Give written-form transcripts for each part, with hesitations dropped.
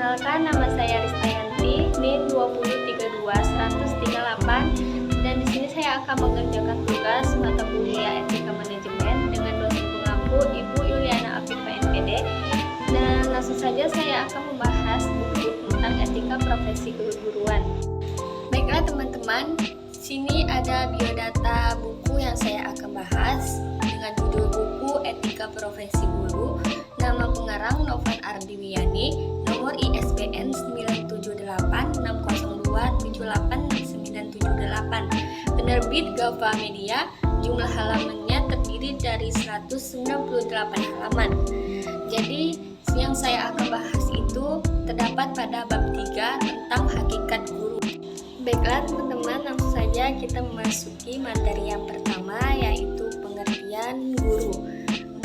Perkenalkan, nama saya Ristayanti, NIM 2032138, dan di sini saya akan mengerjakan tugas mata kuliah Etika Manajemen dengan dosen pengampu Ibu Yuliana Afifa MPD. Dan langsung saja saya akan membahas buku tentang etika profesi guru-guruan. Baiklah teman-teman, sini ada biodata buku yang saya akan bahas dengan judul buku Etika Profesi Guru. Nama pengarang Novan Ardiwiani, nomor ISBN 97860278978, penerbit Gava Media, jumlah halamannya terdiri dari 198 halaman. Jadi yang saya akan bahas itu terdapat pada bab 3 tentang hakikat guru. Baiklah teman-teman, langsung saja kita memasuki materi yang pertama, yaitu pengertian guru.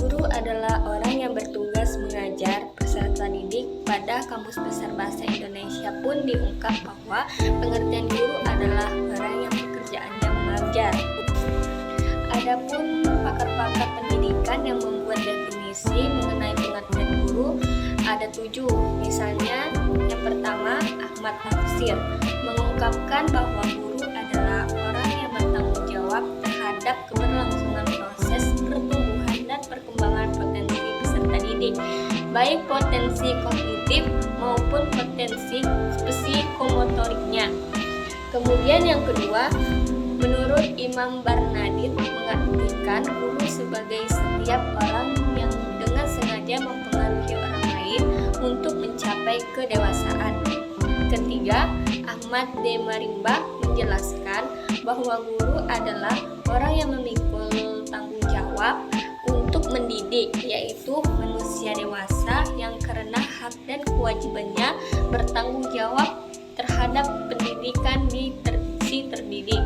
Guru adalah orang yang bertugas mengajar peserta didik. Pada Kamus Besar Bahasa Indonesia pun diungkap bahwa pengertian guru adalah orang yang pekerjaannya mengajar. Adapun pakar-pakar pendidikan yang membuat definisi mengenai pengertian guru ada 7. Misalnya, yang pertama, Ahmad Tafsir mengungkapkan bahwa guru adalah orang yang bertanggung jawab terhadap keberlangsungan proses pertumbuhan dan perkembangan potensi peserta didik, baik potensi kognitif maupun potensi psikomotoriknya. Kemudian yang kedua, menurut Imam Barnadit mengartikan guru sebagai setiap orang yang dengan sengaja mempengaruhi orang lain untuk mencapai kedewasaan. Ketiga, Ahmad D. Marimba menjelaskan bahwa guru adalah orang yang memikul tanggung jawab untuk mendidik, yaitu manusia dewasa yang karena hak dan kewajibannya bertanggung jawab terhadap pendidikan si terdidik.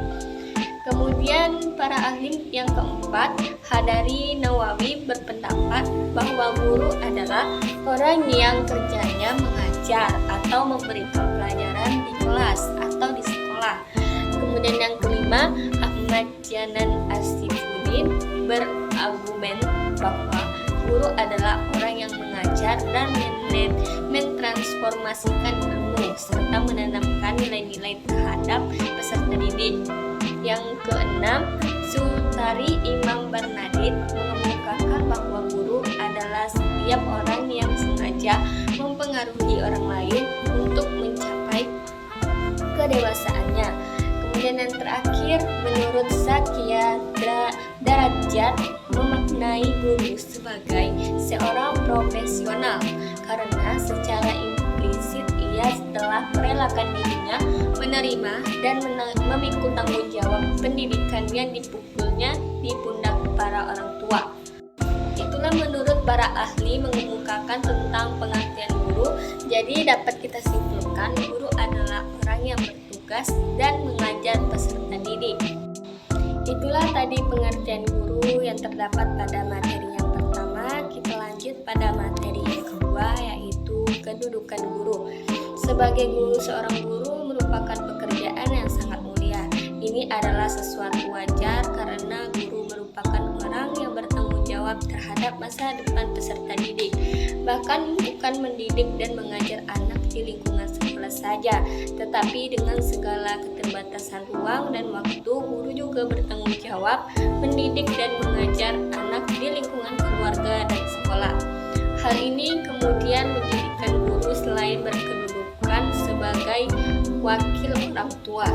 Kemudian para ahli yang keempat, Hadari Nawawi berpendapat bahwa guru adalah orang yang kerjanya mengajar atau memberikan pelajaran di kelas atau di sekolah. Kemudian yang kelima, Ahmad Janan Asifuddin berargumen bahwa guru adalah orang yang mengajar dan mentransformasikan ilmu serta menanamkan nilai-nilai terhadap peserta didik. Yang keenam, Sutari Imam Barnadit mengemukakan bahwa guru adalah setiap orang yang sengaja mempengaruhi orang lain untuk mencapai kedewasaannya. Kemudian yang terakhir, menurut Zakia Darajat memaknai guru sebagai seorang profesional karena secara implisit ia telah merelakan dirinya menerima dan memikul tanggung jawab pendidikan yang dipukulnya di pundak para orang tua. Itulah menurut para ahli mengemukakan tentang pengertian guru. Jadi dapat kita simpulkan guru adalah orang yang bertugas dan mengajar peserta didik. Itulah tadi pengertian guru yang terdapat pada materi yang pertama. Kita lanjut pada materi yang kedua, yaitu kedudukan guru. Sebagai guru, seorang guru merupakan pekerjaan yang sangat mulia. Ini adalah sesuatu wajar karena guru merupakan orang yang bertanggung jawab terhadap masa depan peserta didik. Bahkan bukan mendidik dan mengajar anak di lingkungan sekolah saja, tetapi dengan segala keterbatasan ruang dan waktu, guru juga bertanggung jawab mendidik dan mengajar anak di lingkungan keluarga dan sekolah. Hal ini kemudian menjadikan guru selain berkedudukan sebagai wakil orang tua.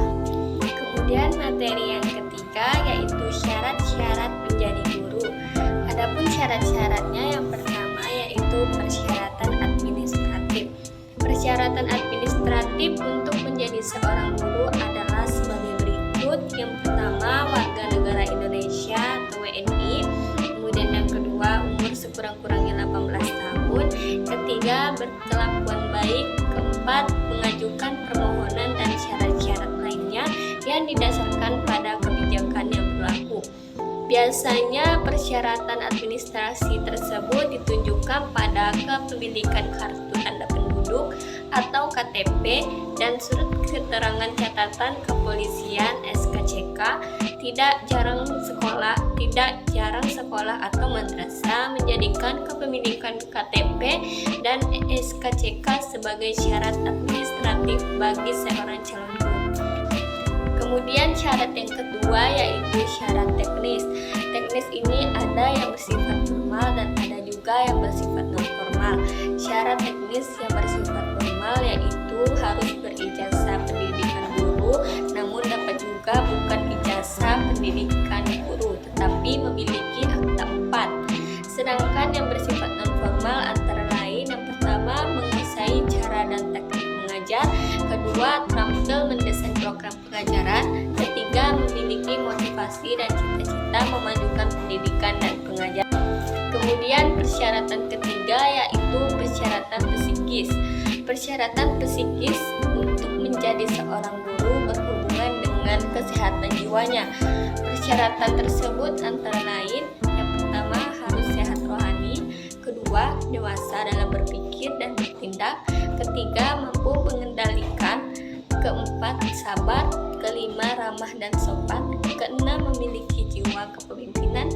Kemudian materi yang ketiga, yaitu syarat-syarat menjadi guru. Adapun syarat-syaratnya, yang pertama yaitu persyaratan administratif. Persyaratan administratif untuk menjadi seorang guru adalah sebagai berikut. Yang pertama, warga negara Indonesia atau WNI. Kemudian yang kedua, umur sekurang-kurangnya 18 tahun. Ketiga, berkelakuan baik. Keempat, mengajukan permohonan dan syarat-syarat lainnya yang didasarkan pada kebijakan yang berlaku. Biasanya persyaratan administrasi tersebut ditunjukkan pada kepemilikan kartu tanda penduduk atau KTP dan surat keterangan catatan kepolisian SKCK. Tidak jarang sekolah atau madrasah menjadi pendidikan kepemilikan KTP dan SKCK sebagai syarat administratif bagi seorang calon guru. Kemudian syarat yang kedua yaitu syarat teknis. Teknis ini ada yang bersifat formal dan ada juga yang bersifat non formal. Syarat teknis yang bersifat formal yaitu harus berijazah pendidikan guru, namun dapat juga bukan ijazah pendidikan guru tetapi memiliki akta 4. Sedangkan yang bersifat non formal antara lain yang pertama menguasai cara dan teknik mengajar, kedua terampil mendesain program pengajaran, ketiga memiliki motivasi dan cita-cita memajukan pendidikan dan pengajaran. Kemudian persyaratan ketiga yaitu persyaratan psikis. Persyaratan psikis untuk menjadi seorang guru berhubungan dengan kesehatan jiwanya. Persyaratan tersebut antara lain yang pertama harus sehat rohani, kedua dewasa dalam berpikir dan bertindak, ketiga mampu mengendalikan, keempat sabar, kelima ramah dan sopan, keenam memiliki jiwa kepemimpinan,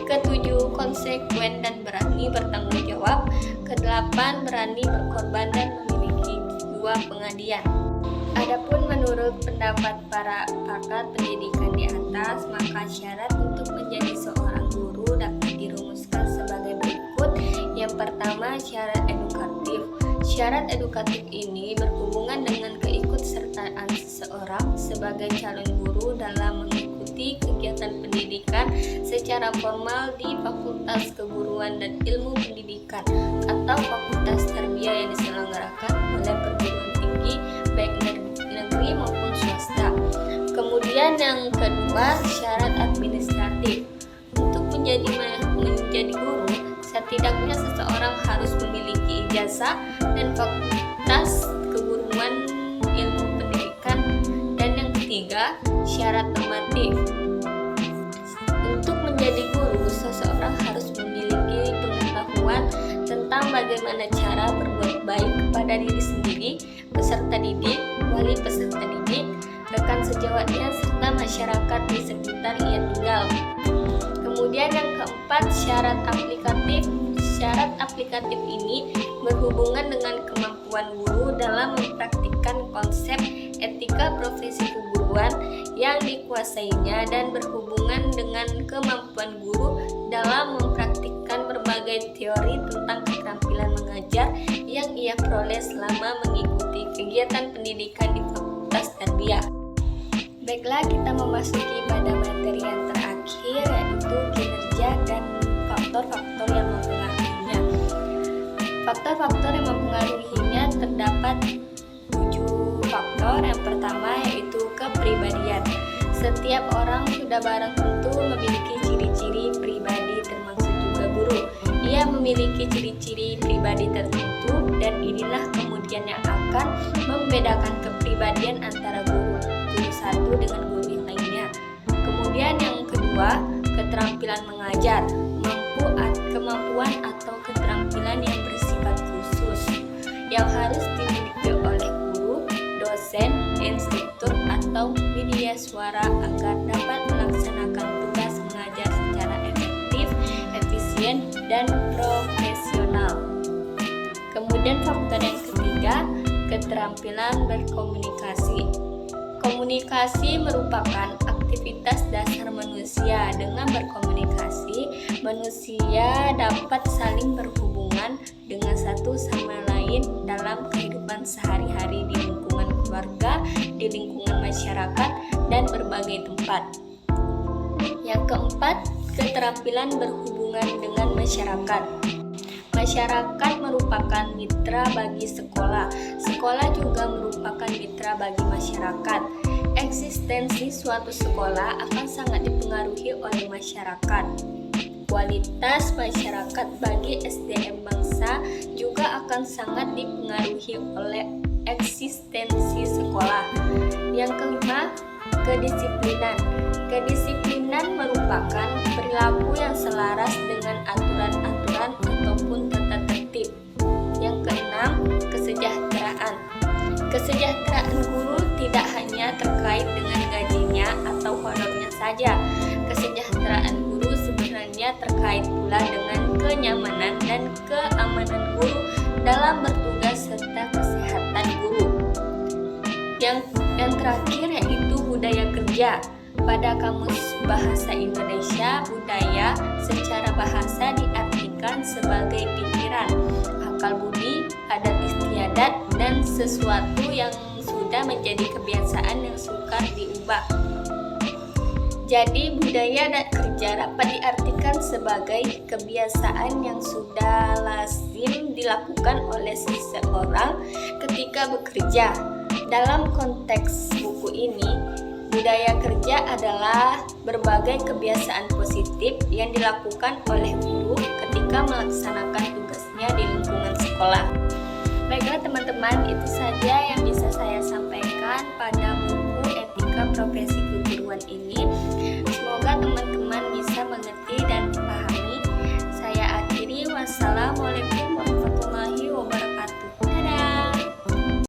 ketujuh konsekuen dan berani bertanggung jawab, kedelapan berani berkorban dan memiliki jiwa pengabdian. Adapun menurut pendapat para pakar pendidikan di atas, maka syarat untuk menjadi seorang guru dapat dirumuskan sebagai berikut. Yang pertama, syarat edukatif. Syarat edukatif ini berhubungan dengan keikutsertaan seseorang sebagai calon guru dalam mengikuti kegiatan pendidikan secara formal di Fakultas Keguruan dan Ilmu Pendidikan atau Fakultas Tarbiyah yang diselenggarakan oleh perguruan tinggi baik negeri maupun swasta. Kemudian yang kedua, syarat administratif. Untuk menjadi guru, setidaknya seseorang harus memiliki ijazah dan fakultas keguruan ilmu pendidikan. Dan yang ketiga, syarat normatif. Untuk menjadi guru, seseorang harus memiliki pengetahuan tentang bagaimana cara berbuat baik kepada diri sendiri, peserta didik, wali peserta didik, rekan sejawatnya, serta masyarakat di sekitar ia tinggal. Kemudian yang keempat, syarat aplikatif. Syarat aplikatif ini berhubungan dengan kemampuan guru dalam mempraktikkan konsep etika profesi keguruan yang dikuasainya dan berhubungan dengan kemampuan guru dalam mempraktikkan berbagai teori tentang keterampilan mengajar yang ia peroleh selama mengikuti kegiatan pendidikan di Fakultas Tarbiyah. Baiklah, kita memasuki pada materi yang terakhir yaitu kinerja dan faktor-faktor yang mempengaruhinya. Faktor-faktor yang mempengaruhinya terdapat 7 faktor. Yang pertama yaitu kepribadian. Setiap orang sudah barang tentu memiliki ciri-ciri pribadi termasuk juga guru. Ia memiliki ciri-ciri pribadi tertentu dan inilah kemudian yang akan membedakan kepribadian antara guru satu dengan guru yang lainnya. Kemudian yang kedua, keterampilan mengajar. Kemampuan atau keterampilan yang bersifat khusus yang harus dimiliki oleh guru, dosen, instruktur atau media suara agar dapat melaksanakan tugas mengajar secara efektif, efisien, dan profesional. Kemudian faktor yang ketiga, keterampilan berkomunikasi. Komunikasi merupakan aktivitas dasar manusia. Dengan berkomunikasi, manusia dapat saling berhubungan dengan satu sama lain dalam kehidupan sehari-hari di lingkungan keluarga, di lingkungan masyarakat, dan berbagai tempat. Yang keempat, keterampilan berhubungan dengan masyarakat. Masyarakat merupakan mitra bagi sekolah. Sekolah juga merupakan mitra bagi masyarakat. Eksistensi suatu sekolah akan sangat dipengaruhi oleh masyarakat. Kualitas masyarakat bagi SDM bangsa juga akan sangat dipengaruhi oleh eksistensi sekolah. Yang kelima, kedisiplinan. Kedisiplinan merupakan perilaku yang selaras dengan aturan-aturan ataupun tata tertib. Yang keenam, kesejahteraan. Kesejahteraan guru tidak hanya terkait dengan gajinya atau honornya saja. Kesejahteraan guru sebenarnya terkait pula dengan kenyamanan kenyamanan guru dalam bertugas serta kesehatan guru. Yang terakhir yaitu budaya kerja. Pada Kamus Bahasa Indonesia, budaya secara bahasa diartikan sebagai pikiran, akal budi, adat istiadat, dan sesuatu yang sudah menjadi kebiasaan yang sukar diubah. Jadi budaya dan kerja dapat diartikan sebagai kebiasaan yang sudah lazim dilakukan oleh seseorang ketika bekerja. Dalam konteks buku ini, budaya kerja adalah berbagai kebiasaan positif yang dilakukan oleh guru ketika melaksanakan tugasnya di lingkungan sekolah. Baiklah teman-teman, itu saja yang bisa saya sampaikan pada buku Etika Profesi Keguruan ini.